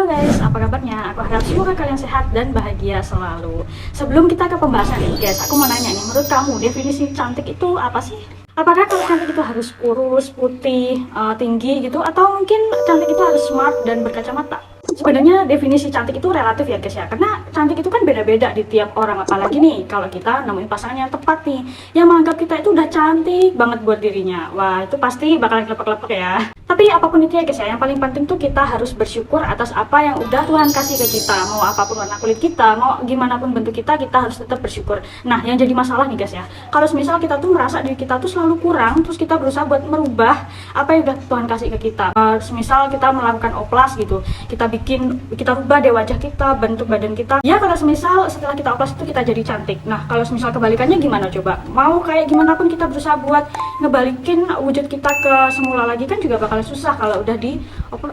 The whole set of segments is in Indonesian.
Halo guys, apa kabarnya? Aku harap semoga kalian sehat dan bahagia selalu. Sebelum kita ke pembahasan ini guys, aku mau nanya nih, menurut kamu definisi cantik itu apa sih? Apakah kalau cantik itu harus kurus, putih, tinggi gitu? Atau mungkin cantik itu harus smart dan berkacamata? Sebenarnya definisi cantik itu relatif ya guys ya, karena cantik itu kan beda-beda di tiap orang. Apalagi nih kalau kita nemuin pasangan yang tepat nih, yang menganggap kita itu udah cantik banget buat dirinya. Wah, itu pasti bakalan kelepek-kelepek ya. Tapi apapun itu ya guys ya, yang paling penting tuh kita harus bersyukur atas apa yang udah Tuhan kasih ke kita. Mau apapun warna kulit kita, mau gimana pun bentuk kita harus tetap bersyukur. Nah, yang jadi masalah nih guys ya, kalau misal kita tuh merasa diri kita tuh selalu kurang, terus kita berusaha buat merubah apa yang udah Tuhan kasih ke kita. Misal kita melakukan oplas gitu, kita rubah deh wajah kita, bentuk badan kita. Ya kalau misal setelah kita oplas itu kita jadi cantik. Nah, kalau misal kebalikannya gimana coba? Mau kayak gimana pun kita berusaha buat ngebalikin wujud kita ke semula lagi kan juga bakal susah kalau udah di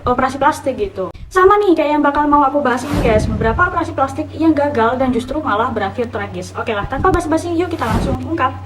operasi plastik gitu. Sama nih kayak yang bakal mau aku bahas ini guys, beberapa operasi plastik yang gagal dan justru malah berakhir tragis. Oke lah, tanpa basa-basi yuk kita langsung ungkap.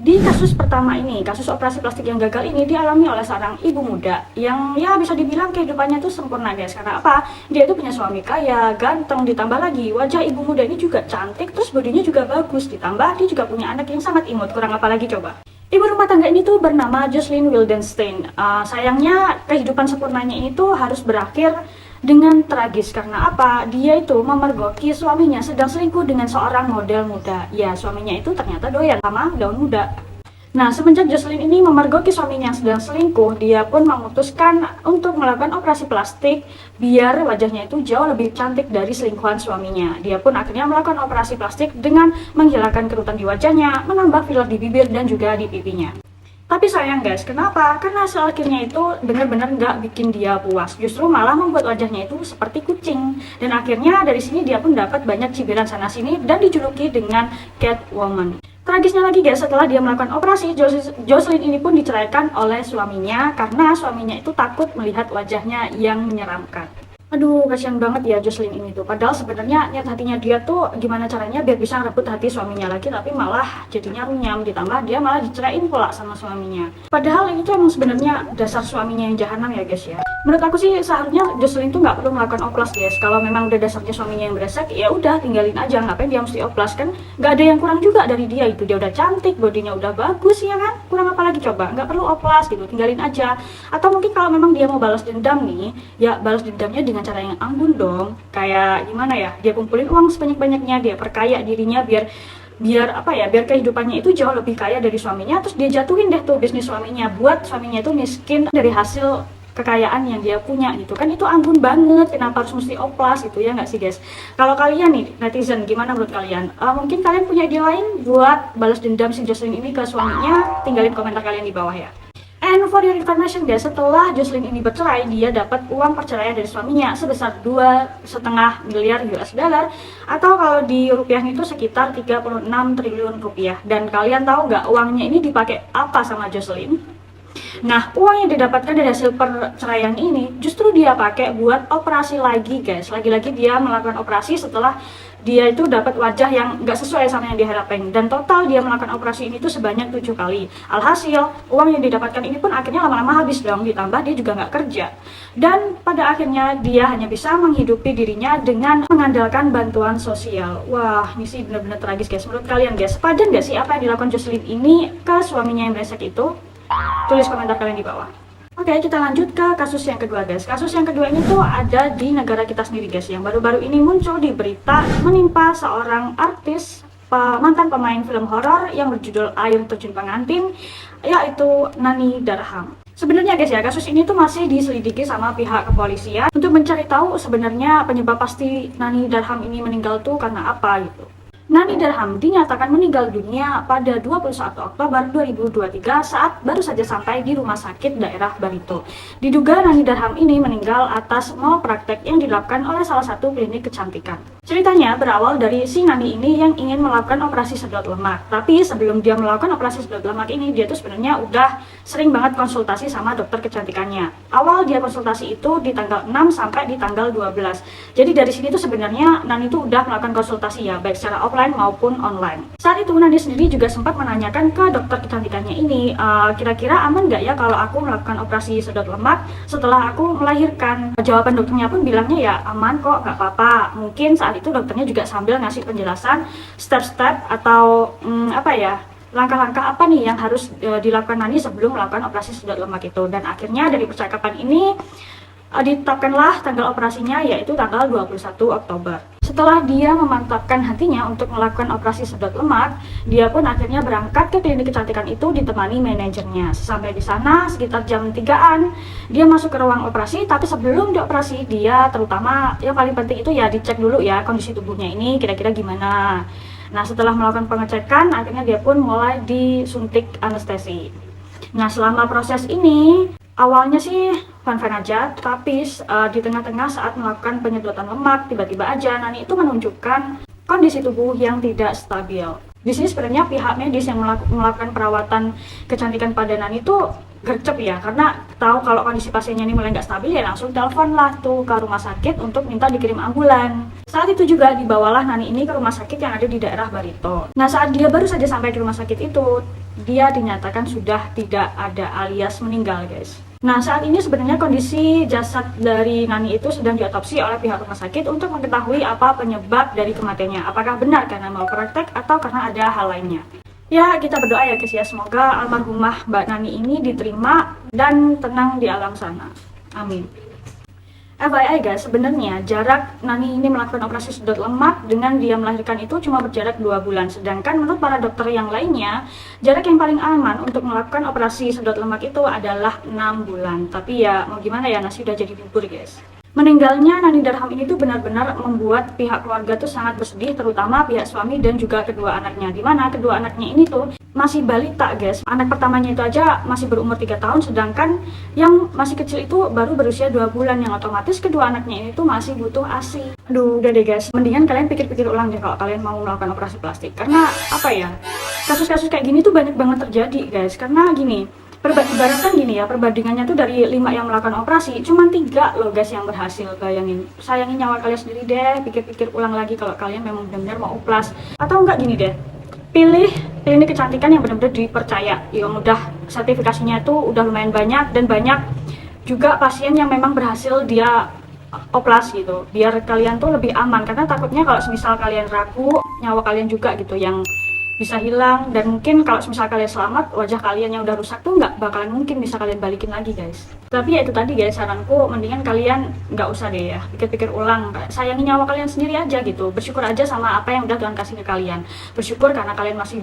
Di kasus pertama ini, kasus operasi plastik yang gagal ini dialami oleh seorang ibu muda yang ya bisa dibilang kehidupannya tuh sempurna guys. Karena apa? Dia itu punya suami kaya, ganteng, ditambah lagi wajah ibu muda ini juga cantik, terus bodinya juga bagus, ditambah dia juga punya anak yang sangat imut. Kurang apa lagi coba? Ibu rumah tangga ini tuh bernama Jocelyn Wildenstein. Sayangnya kehidupan sempurnanya ini tuh harus berakhir dengan tragis. Karena apa? Dia itu memergoki suaminya sedang selingkuh dengan seorang model muda. Ya, suaminya itu ternyata doyan sama daun muda. Nah, semenjak Jocelyn ini memergoki suaminya yang sedang selingkuh, dia pun memutuskan untuk melakukan operasi plastik biar wajahnya itu jauh lebih cantik dari selingkuhan suaminya. Dia pun akhirnya melakukan operasi plastik dengan menghilangkan kerutan di wajahnya, menambah filler di bibir dan juga di pipinya. Tapi sayang guys, kenapa? Karena hasil akhirnya itu benar-benar nggak bikin dia puas. Justru malah membuat wajahnya itu seperti kucing. Dan akhirnya dari sini dia pun dapat banyak cibiran sana-sini dan dijuluki dengan Catwoman. Tragisnya lagi guys, setelah dia melakukan operasi, Jocelyn ini pun diceraikan oleh suaminya karena suaminya itu takut melihat wajahnya yang menyeramkan. Aduh, kasihan banget ya Jocelyn ini tuh. Padahal sebenarnya niat hatinya dia tuh gimana caranya biar bisa ngerebut hati suaminya lagi, tapi malah jadinya runyam, ditambah dia malah diceraiin pula sama suaminya. Padahal ini tuh emang sebenarnya dasar suaminya yang jahanam ya guys ya. Menurut aku sih seharusnya Jocelyn tuh nggak perlu melakukan oplas guys. Kalau memang udah dasarnya suaminya yang brengsek, ya udah tinggalin aja. Ngapain dia mesti oplas? Kan nggak ada yang kurang juga dari dia itu. Dia udah cantik, bodinya udah bagus ya kan? Kurang apa lagi coba? Nggak perlu oplas gitu, tinggalin aja. Atau mungkin kalau memang dia mau balas dendam nih, ya balas dendamnya dengan cara yang anggun dong. Kayak gimana ya? Dia kumpulin uang sebanyak-banyaknya, dia perkaya dirinya biar kehidupannya itu jauh lebih kaya dari suaminya, terus dia jatuhin deh tuh bisnis suaminya buat suaminya itu miskin dari hasil kekayaan yang dia punya gitu kan. Itu anggun banget, kenapa harus mesti oplas gitu ya nggak sih guys? Kalau kalian nih netizen, gimana menurut kalian? Mungkin kalian punya ide lain buat balas dendam si Jocelyn ini ke suaminya? Tinggalin komentar kalian di bawah ya. And for your information guys, setelah Jocelyn ini bercerai, dia dapat uang perceraian dari suaminya sebesar 2,5 miliar US dollar, atau kalau di rupiah itu sekitar 36 triliun rupiah. Dan kalian tahu nggak uangnya ini dipakai apa sama Jocelyn? Nah, uang yang didapatkan dari hasil perceraian ini justru dia pakai buat operasi lagi guys. Lagi-lagi dia melakukan operasi setelah dia itu dapat wajah yang nggak sesuai sama yang diharapkan. Dan total dia melakukan operasi ini tuh sebanyak 7 kali. Alhasil, uang yang didapatkan ini pun akhirnya lama-lama habis dong. Ditambah dia juga nggak kerja. Dan pada akhirnya dia hanya bisa menghidupi dirinya dengan mengandalkan bantuan sosial. Wah, ini sih bener-bener tragis guys. Menurut kalian guys, sepadan nggak sih apa yang dilakukan Jocelyn ini ke suaminya yang brengsek itu? Tulis komentar kalian di bawah. Oke, kita lanjut ke kasus yang kedua guys. Kasus yang kedua ini tuh ada di negara kita sendiri guys, yang baru-baru ini muncul di berita menimpa seorang artis mantan pemain film horor yang berjudul Air Terjun Pengantin, yaitu Nani Darham. Sebenarnya guys ya, kasus ini tuh masih diselidiki sama pihak kepolisian untuk mencari tahu sebenarnya penyebab pasti Nani Darham ini meninggal tuh karena apa gitu. Nani Darham dinyatakan meninggal dunia pada 21 Oktober 2023 saat baru saja sampai di rumah sakit daerah Barito. Diduga Nani Darham ini meninggal atas malpraktek yang dilakukan oleh salah satu klinik kecantikan. Ceritanya berawal dari si Nani ini yang ingin melakukan operasi sedot lemak. Tapi sebelum dia melakukan operasi sedot lemak ini, dia tuh sebenarnya udah sering banget konsultasi sama dokter kecantikannya. Awal dia konsultasi itu di tanggal 6 sampai di tanggal 12. Jadi dari sini tuh sebenarnya Nani tuh udah melakukan konsultasi ya, baik secara offline maupun online. Saat itu Nani sendiri juga sempat menanyakan ke dokter kecantikannya ini, kira-kira aman nggak ya kalau aku melakukan operasi sedot lemak setelah aku melahirkan? Jawaban dokternya pun bilangnya ya aman kok, nggak apa-apa. Mungkin saat itu dokternya juga sambil ngasih penjelasan step-step atau langkah-langkah apa nih yang harus dilakukan Nani sebelum melakukan operasi sedot lemak itu. Dan akhirnya dari percakapan ini ditetapkanlah tanggal operasinya, yaitu tanggal 21 Oktober. Setelah dia memantapkan hatinya untuk melakukan operasi sedot lemak, dia pun akhirnya berangkat ke klinik kecantikan itu ditemani manajernya. Sampai di sana sekitar jam 3-an, dia masuk ke ruang operasi, tapi sebelum dioperasi, dia terutama yang paling penting itu ya dicek dulu ya kondisi tubuhnya ini kira-kira gimana. Nah, setelah melakukan pengecekan, akhirnya dia pun mulai disuntik anestesi. Nah, selama proses ini, awalnya sih fun-fun aja, tapi di tengah-tengah saat melakukan penyedotan lemak, tiba-tiba aja Nani itu menunjukkan kondisi tubuh yang tidak stabil. Di sini sebenarnya pihak medis yang melakukan perawatan kecantikan pada Nani itu gercep ya, karena tahu kalau kondisi pasiennya ini mulai nggak stabil ya langsung telepon lah tuh ke rumah sakit untuk minta dikirim ambulan. Saat itu juga dibawalah Nani ini ke rumah sakit yang ada di daerah Barito. Nah, saat dia baru saja sampai di rumah sakit itu, dia dinyatakan sudah tidak ada alias meninggal, guys. Nah, saat ini sebenarnya kondisi jasad dari Nani itu sedang diotopsi oleh pihak rumah sakit untuk mengetahui apa penyebab dari kematiannya. Apakah benar karena malpraktek atau karena ada hal lainnya. Ya, kita berdoa ya guys ya, semoga almarhumah Mbak Nani ini diterima dan tenang di alam sana. Amin. FYI guys, sebenarnya jarak Nani ini melakukan operasi sedot lemak dengan dia melahirkan itu cuma berjarak 2 bulan. Sedangkan menurut para dokter yang lainnya, jarak yang paling aman untuk melakukan operasi sedot lemak itu adalah 6 bulan. Tapi ya mau gimana ya, nasi udah jadi bubur guys. Meninggalnya Nani Darham ini tuh benar-benar membuat pihak keluarga tuh sangat bersedih, terutama pihak suami dan juga kedua anaknya. Dimana kedua anaknya ini tuh masih balita guys. Anak pertamanya itu aja masih berumur 3 tahun, sedangkan yang masih kecil itu baru berusia 2 bulan, yang otomatis kedua anaknya ini tuh masih butuh ASI. Aduh, udah deh guys, mendingan kalian pikir-pikir ulang deh kalau kalian mau melakukan operasi plastik. Karena apa ya, kasus-kasus kayak gini tuh banyak banget terjadi guys. Karena gini, ibaratkan gini ya, perbandingannya tuh dari 5 yang melakukan operasi, cuman 3 loh guys yang berhasil. Bayangin, sayangin nyawa kalian sendiri deh. Pikir-pikir ulang lagi kalau kalian memang benar-benar mau oplas. Atau enggak gini deh, pilih klinik kecantikan yang benar-benar dipercaya, yang udah sertifikasinya tuh udah lumayan banyak, dan banyak juga pasien yang memang berhasil dia oplas gitu, biar kalian tuh lebih aman. Karena takutnya kalau misal kalian ragu, nyawa kalian juga gitu yang bisa hilang. Dan mungkin kalau misal kalian selamat, wajah kalian yang udah rusak tuh nggak bakalan mungkin bisa kalian balikin lagi guys. Tapi ya itu tadi guys, saranku mendingan kalian nggak usah deh ya, pikir-pikir ulang, sayangi nyawa kalian sendiri aja gitu. Bersyukur aja sama apa yang udah Tuhan kasih ke kalian. Bersyukur karena kalian masih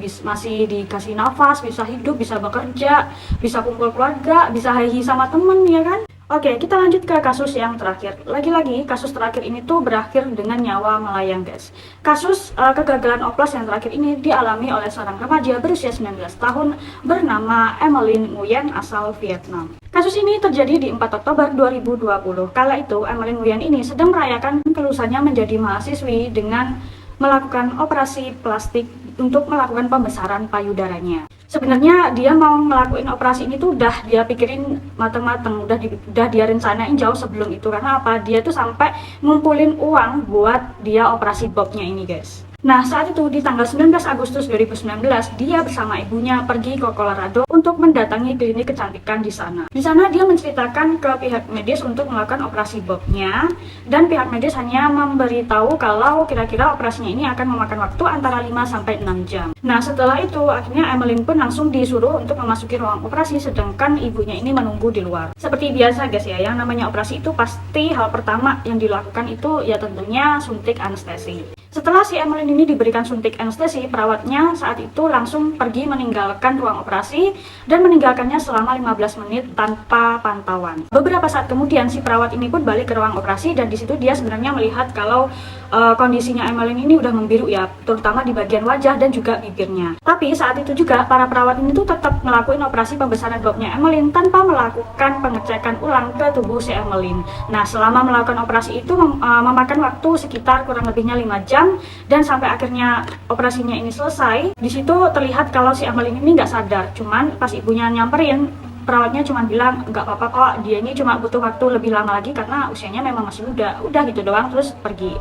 dikasih nafas, bisa hidup, bisa bekerja, bisa kumpul keluarga, bisa hahi sama temen ya kan. Oke, kita lanjut ke kasus yang terakhir. Lagi-lagi, kasus terakhir ini tuh berakhir dengan nyawa melayang, guys. Kasus kegagalan oplas yang terakhir ini dialami oleh seorang remaja berusia 19 tahun bernama Emeline Nguyen asal Vietnam. Kasus ini terjadi di 4 Oktober 2020. Kala itu, Emeline Nguyen ini sedang merayakan kelulusannya menjadi mahasiswi dengan melakukan operasi plastik untuk melakukan pembesaran payudaranya. Sebenarnya dia mau ngelakuin operasi ini tuh udah dia pikirin mateng-mateng, udah dia rencanain jauh sebelum itu. Karena apa? Dia tuh sampai ngumpulin uang buat dia operasi bobnya ini guys. Nah, saat itu di tanggal 19 Agustus 2019, dia bersama ibunya pergi ke Colorado untuk mendatangi klinik kecantikan di sana. Di sana dia menceritakan ke pihak medis untuk melakukan operasi bobnya, dan pihak medis hanya memberitahu kalau kira-kira operasinya ini akan memakan waktu antara 5 sampai 6 jam. Nah, setelah itu akhirnya Emeline pun langsung disuruh untuk memasuki ruang operasi, sedangkan ibunya ini menunggu di luar. Seperti biasa guys ya, yang namanya operasi itu pasti hal pertama yang dilakukan itu ya tentunya suntik anestesi. Setelah si Emeline ini diberikan suntik anestesi, perawatnya saat itu langsung pergi meninggalkan ruang operasi dan meninggalkannya selama 15 menit tanpa pantauan. Beberapa saat kemudian si perawat ini pun balik ke ruang operasi, dan di situ dia sebenarnya melihat kalau kondisinya Emeline ini udah membiru ya, terutama di bagian wajah dan juga bibirnya. Tapi saat itu juga para perawat ini tuh tetap ngelakuin operasi pembesaran bobnya Emeline tanpa melakukan pengecekan ulang ke tubuh si Emeline. Nah, selama melakukan operasi itu memakan waktu sekitar kurang lebihnya 5 jam, dan sampai akhirnya operasinya ini selesai. Di situ terlihat kalau si Emeline ini nggak sadar. Cuman pas ibunya nyamperin, perawatnya cuma bilang nggak apa-apa kok, dia ini cuma butuh waktu lebih lama lagi karena usianya memang masih muda. Udah gitu doang, terus pergi.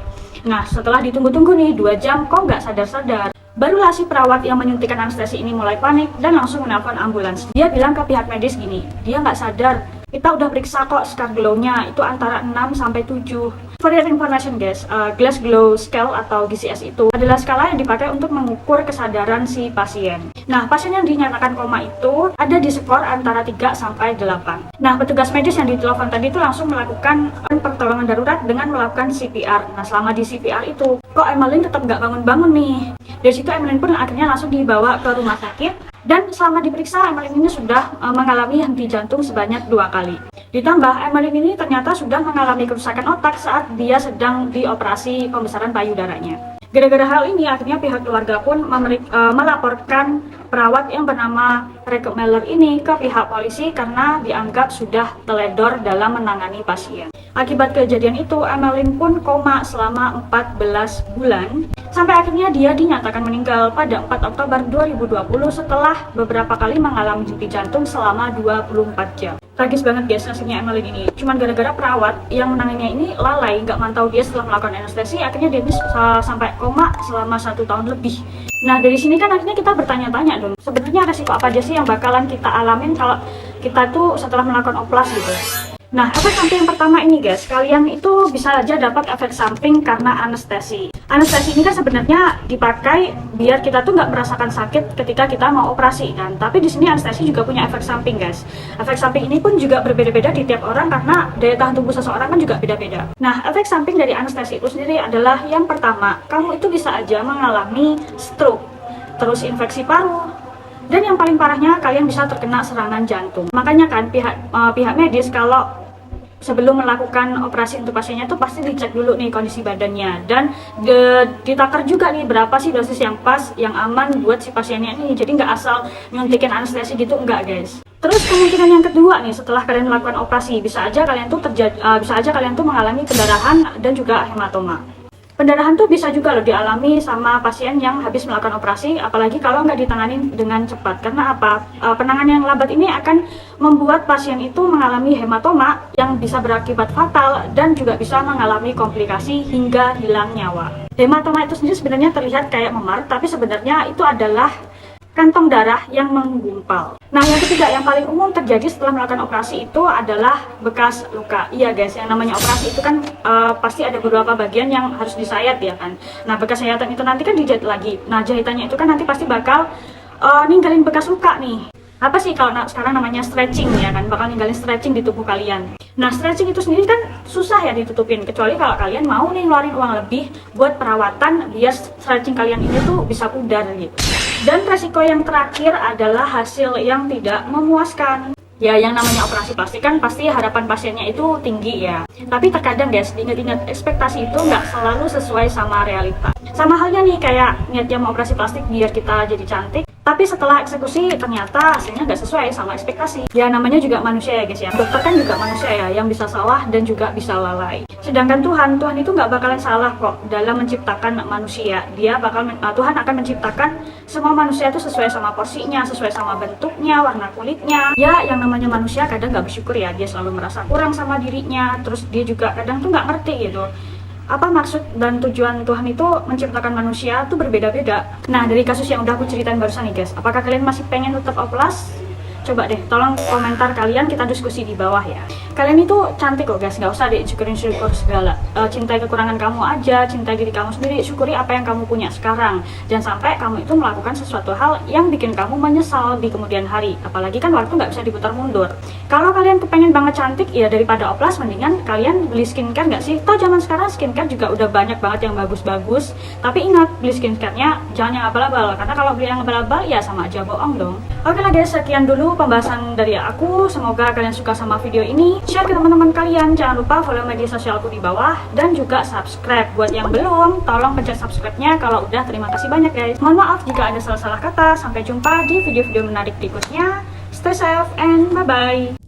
Nah, setelah ditunggu-tunggu nih 2 jam kok nggak sadar-sadar, barulah si perawat yang menyuntikkan anestesi ini mulai panik dan langsung menelpon ambulans. Dia bilang ke pihak medis gini, dia nggak sadar, kita udah periksa kok scar glow-nya itu antara 6 sampai 7. For your information guys, Glass Glow Scale atau GCS itu adalah skala yang dipakai untuk mengukur kesadaran si pasien. Nah, pasien yang dinyatakan koma itu ada di skor antara 3 sampai 8. Nah, petugas medis yang ditelepon tadi itu langsung melakukan pertolongan darurat dengan melakukan CPR. Nah, selama di CPR itu, kok Emeline tetap nggak bangun-bangun nih. Dari situ Emeline pun akhirnya langsung dibawa ke rumah sakit. Dan selama diperiksa, Emeline ini sudah mengalami henti jantung sebanyak 2 kali. Ditambah, Emeline ini ternyata sudah mengalami kerusakan otak saat dia sedang dioperasi pembesaran payudaranya. Gara-gara hal ini, akhirnya pihak keluarga pun melaporkan perawat yang bernama Rick Miller ini ke pihak polisi karena dianggap sudah teledor dalam menangani pasien. Akibat kejadian itu, Emeline pun koma selama 14 bulan, sampai akhirnya dia dinyatakan meninggal pada 4 Oktober 2020 setelah beberapa kali mengalami henti jantung selama 24 jam. Tragis banget guys nasibnya Emeline ini. Cuman gara-gara perawat yang menanganinya ini lalai, nggak mantau dia setelah melakukan anestesi, akhirnya dia bisa sampai koma selama 1 tahun lebih. Nah, dari sini kan akhirnya kita bertanya-tanya dong, sebenarnya resiko apa aja sih yang bakalan kita alamin kalau kita tuh setelah melakukan operasi gitu. Nah, efek samping yang pertama ini guys, kalian itu bisa aja dapat efek samping karena anestesi. Anestesi ini kan sebenarnya dipakai biar kita tuh nggak merasakan sakit ketika kita mau operasi kan. Tapi di sini anestesi juga punya efek samping guys. Efek samping ini pun juga berbeda-beda di tiap orang karena daya tahan tubuh seseorang kan juga beda-beda. Nah, efek samping dari anestesi itu sendiri adalah yang pertama, kamu itu bisa aja mengalami stroke, terus infeksi paru, dan yang paling parahnya kalian bisa terkena serangan jantung. Makanya kan pihak medis kalau sebelum melakukan operasi untuk pasiennya tuh pasti dicek dulu nih kondisi badannya, dan ditakar juga nih berapa sih dosis yang pas, yang aman buat si pasiennya ini. Jadi nggak asal nyuntikin anestesi gitu, enggak guys. Terus kemungkinan yang kedua nih, setelah kalian melakukan operasi bisa aja kalian tuh mengalami pendarahan dan juga hematoma. Pendarahan tuh bisa juga loh dialami sama pasien yang habis melakukan operasi, apalagi kalau nggak ditangani dengan cepat. Karena apa? Penanganan yang lambat ini akan membuat pasien itu mengalami hematoma yang bisa berakibat fatal dan juga bisa mengalami komplikasi hingga hilang nyawa. Hematoma itu sendiri sebenarnya terlihat kayak memar, tapi sebenarnya itu adalah kantong darah yang menggumpal. Nah, yang ketiga yang paling umum terjadi setelah melakukan operasi itu adalah bekas luka. Iya guys, yang namanya operasi itu kan pasti ada beberapa bagian yang harus disayat ya kan. Nah, bekas sayatan itu nanti kan dijahit lagi. Nah, jahitannya itu kan nanti pasti bakal ninggalin bekas luka nih. Apa sih kalau sekarang namanya stretching ya kan, bakal ninggalin stretching di tubuh kalian. Nah, stretching itu sendiri kan susah ya ditutupin, kecuali kalau kalian mau nih ngeluarin uang lebih buat perawatan biar stretching kalian ini tuh bisa pudar gitu. Dan resiko yang terakhir adalah hasil yang tidak memuaskan. Ya, yang namanya operasi plastik kan pasti harapan pasiennya itu tinggi ya. Tapi terkadang guys, diingat-ingat ekspektasi itu nggak selalu sesuai sama realita. Sama halnya nih kayak niatnya mau operasi plastik biar kita jadi cantik, tapi setelah eksekusi ternyata hasilnya nggak sesuai sama ekspektasi. Ya namanya juga manusia ya guys ya. Dokter kan juga manusia ya, yang bisa salah dan juga bisa lalai. Sedangkan Tuhan itu nggak bakalan salah kok dalam menciptakan manusia. Tuhan akan menciptakan semua manusia itu sesuai sama porsinya, sesuai sama bentuknya, warna kulitnya. Ya yang namanya manusia kadang nggak bersyukur ya, dia selalu merasa kurang sama dirinya. Terus dia juga kadang tuh nggak ngerti gitu apa maksud dan tujuan Tuhan itu menciptakan manusia tuh berbeda-beda. Nah, dari kasus yang udah aku ceritain barusan nih guys, apakah kalian masih pengen tetap oplas? Coba deh, tolong komentar kalian, kita diskusi di bawah ya. Kalian itu cantik kok guys, nggak usah deh syukur segala. Cintai kekurangan kamu aja, cintai diri kamu sendiri, syukuri apa yang kamu punya sekarang. Jangan sampai kamu itu melakukan sesuatu hal yang bikin kamu menyesal di kemudian hari. Apalagi kan waktu nggak bisa diputar mundur. Kalau kalian kepengen banget cantik, ya daripada oplas, mendingan kalian beli skincare nggak sih? Toh zaman sekarang skincare juga udah banyak banget yang bagus-bagus. Tapi ingat, beli skincare-nya jangan yang abal-abal, karena kalau beli yang abal-abal ya sama aja bohong dong. Oke lah guys, sekian dulu pembahasan dari aku. Semoga kalian suka sama video ini. share ke teman-teman kalian. Jangan lupa follow media sosialku di bawah dan juga subscribe. Buat yang belum, tolong pencet subscribe-nya kalau udah. Terima kasih banyak guys. Mohon maaf jika ada salah-salah kata. Sampai jumpa di video-video menarik berikutnya. Stay safe and bye-bye.